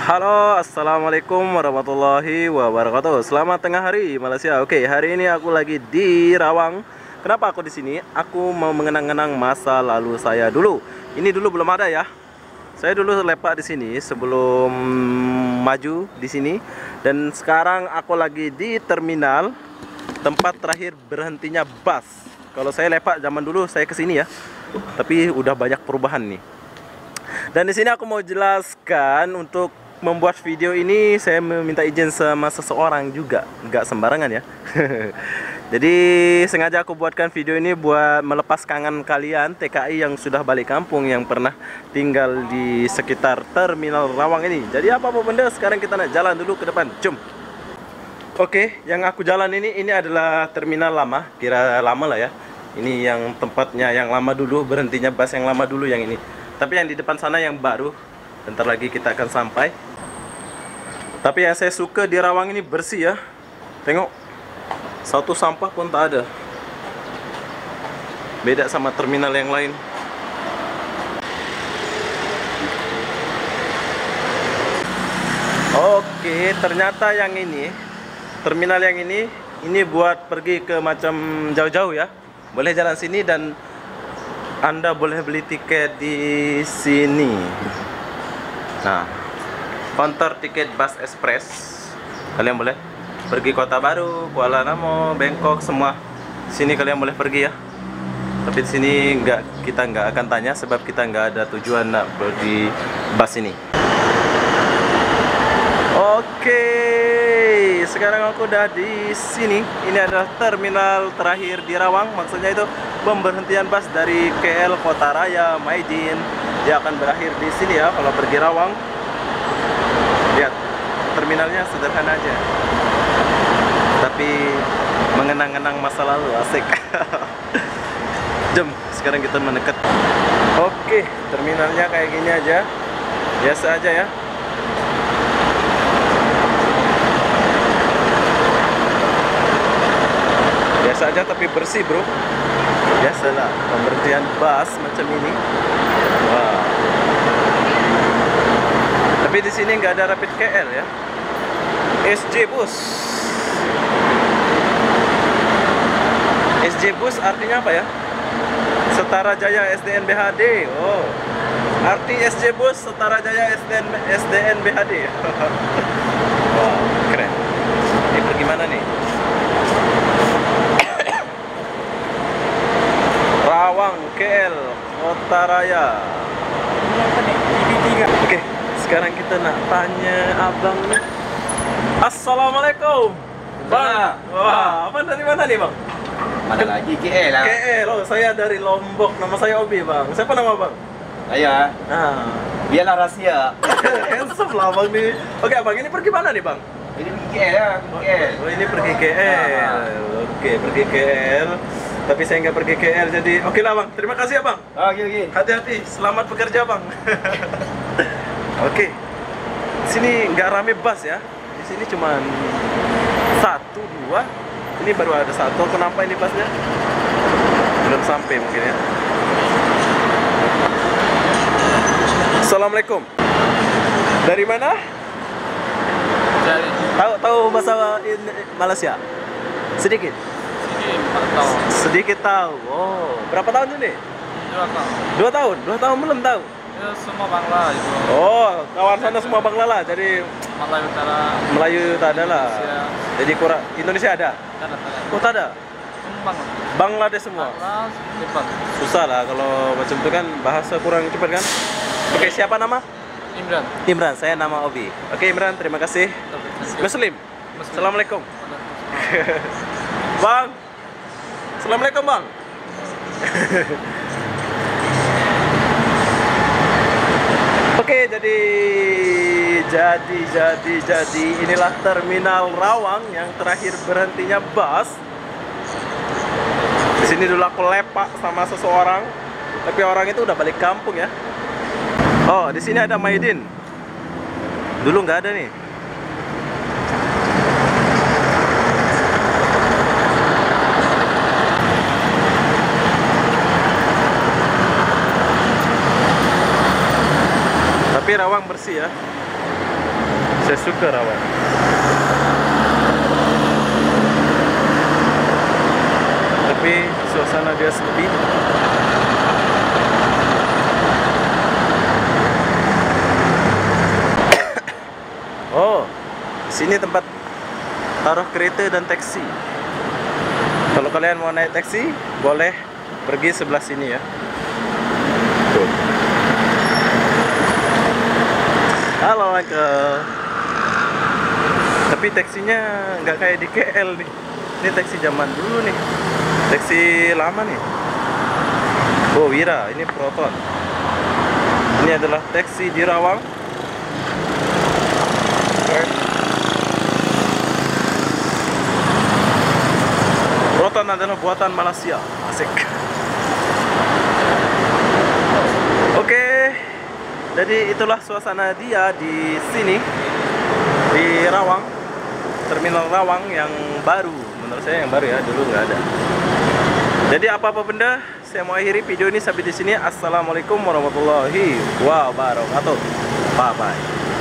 Halo, assalamualaikum warahmatullahi wabarakatuh. Selamat tengah hari Malaysia. Oke, hari ini aku lagi di Rawang. Kenapa aku di sini? Aku mau mengenang-kenang masa lalu saya dulu. Ini dulu belum ada ya. Saya dulu lepak di sini sebelum maju di sini. Dan sekarang aku lagi di terminal, tempat terakhir berhentinya bus. Kalau saya lepak zaman dulu saya ke sini ya. Tapi udah banyak perubahan nih. Dan di sini aku mau jelaskan, untuk membuat video ini saya meminta izin sama seseorang juga, nggak sembarangan ya. Jadi sengaja aku buatkan video ini buat melepas kangen kalian TKI yang sudah balik kampung, yang pernah tinggal di sekitar terminal Rawang ini. Jadi apa benda, sekarang kita nak jalan dulu ke depan. Jom. Oke, yang aku jalan ini adalah terminal lama, kira lama lah ya. Ini yang tempatnya yang lama dulu, berhentinya bus yang lama dulu yang ini. Tapi yang di depan sana yang baru. Bentar lagi kita akan sampai. Tapi yang saya suka di Rawang ini bersih ya. Tengok, satu sampah pun tak ada. Beda sama terminal yang lain. Oke, ternyata yang ini, terminal yang ini buat pergi ke macam jauh-jauh ya. Boleh jalan sini dan Anda boleh beli tiket di sini. Nah, counter tiket bus express. Kalian boleh pergi Kota Baru, Kuala Namu, Bangkok, semua. Sini kalian boleh pergi ya. Tapi di sini kita nggak akan tanya sebab kita nggak ada tujuan nak pergi bus ini. Oke, sekarang aku udah di sini. Ini adalah terminal terakhir di Rawang. Maksudnya itu pemberhentian bus dari KL Kota Raya, Maidin. Dia akan berakhir di sini ya kalau pergi Rawang. Lihat, terminalnya sederhana aja. Tapi mengenang-kenang masa lalu, asik. Jom, sekarang kita mendekat. Oke, terminalnya kayak gini aja. Biasa aja ya. Biasa aja tapi bersih bro. Biasalah pemberhentian bus macam ini. Wow. Tapi di sini nggak ada Rapid KL ya. SJ Bus. SJ Bus artinya apa ya? Setara Jaya SDN BHD. Oh. Arti SJ Bus Setara Jaya SDN BHD. Wow, keren. Ini pergi mana nih? Rawang, KL, Kota Raya. Oke, sekarang kita nak tanya abang nih. Assalamualaikum, Bang. Wah, abang dari mana nih, Bang? Mana lagi KL lah. KL, oh saya dari Lombok. Nama saya Obi, Bang. Siapa nama Bang? Saya. Biarlah rahasia. Handsome lah Bang nih. Oke, Abang ini pergi mana nih, Bang? Ini pergi KL lah, KL. Oh, ini pergi KL. Oke, pergi KL. Tapi saya nggak pergi KL, jadi oke lah Bang. Terima kasih ya Bang. Oke. Hati-hati, selamat bekerja Bang. Oke, sini nggak rame bus ya. Di sini cuman 1, 2. Ini baru ada 1. Kenapa ini busnya? Belum sampai mungkin ya. Assalamualaikum. Dari mana? Dari Tahu bahasa Malaysia? Sedikit. 4 tahun. Sedikit tahu. Oh, berapa tahun ini? 2 tahun. 2 tahun. 2 tahun belum tahu. Ya semua Bangla itu. Oh, kawan sana semua Bangla lah. Jadi Melayu Utara. Melayu tak ada lah. Indonesia. Jadi kurang Indonesia ada. Ada. Oh, tak ada. Semua Bangla. Bangladesh semua. Bangla cepat. Susah lah kalau macam itu kan, bahasa kurang cepat kan. Oke, siapa nama? Imran. Imran, saya nama Obi. Oke Imran, terima kasih. Muslim. Assalamualaikum. Bang. Assalamualaikum Bang. Oke, jadi inilah terminal Rawang yang terakhir berhentinya bus. Di sini dulu aku lepak sama seseorang, tapi orang itu udah balik kampung ya. Oh, di sini ada Maidin. Dulu nggak ada nih. Tapi Rawang bersih ya. Saya suka Rawang. Tapi suasana dia sepi. Oh, di sini tempat taruh kereta dan taksi. Kalau kalian mau naik taksi, boleh pergi sebelah sini ya. Tuh. Halo Uncle. Tapi taksinya nggak kayak di KL nih. Ini taksi zaman dulu nih. Taksi lama nih. Oh, Wira, ini Proton. Ini adalah taksi di Rawang. Proton adalah buatan Malaysia. Asik. Oke. Jadi itulah suasana dia di sini, di Rawang, Terminal Rawang yang baru. Menurut saya yang baru ya, dulu nggak ada. Jadi apa-apa benda, saya mau akhiri video ini sampai di sini. Assalamualaikum warahmatullahi wabarakatuh. Bye bye.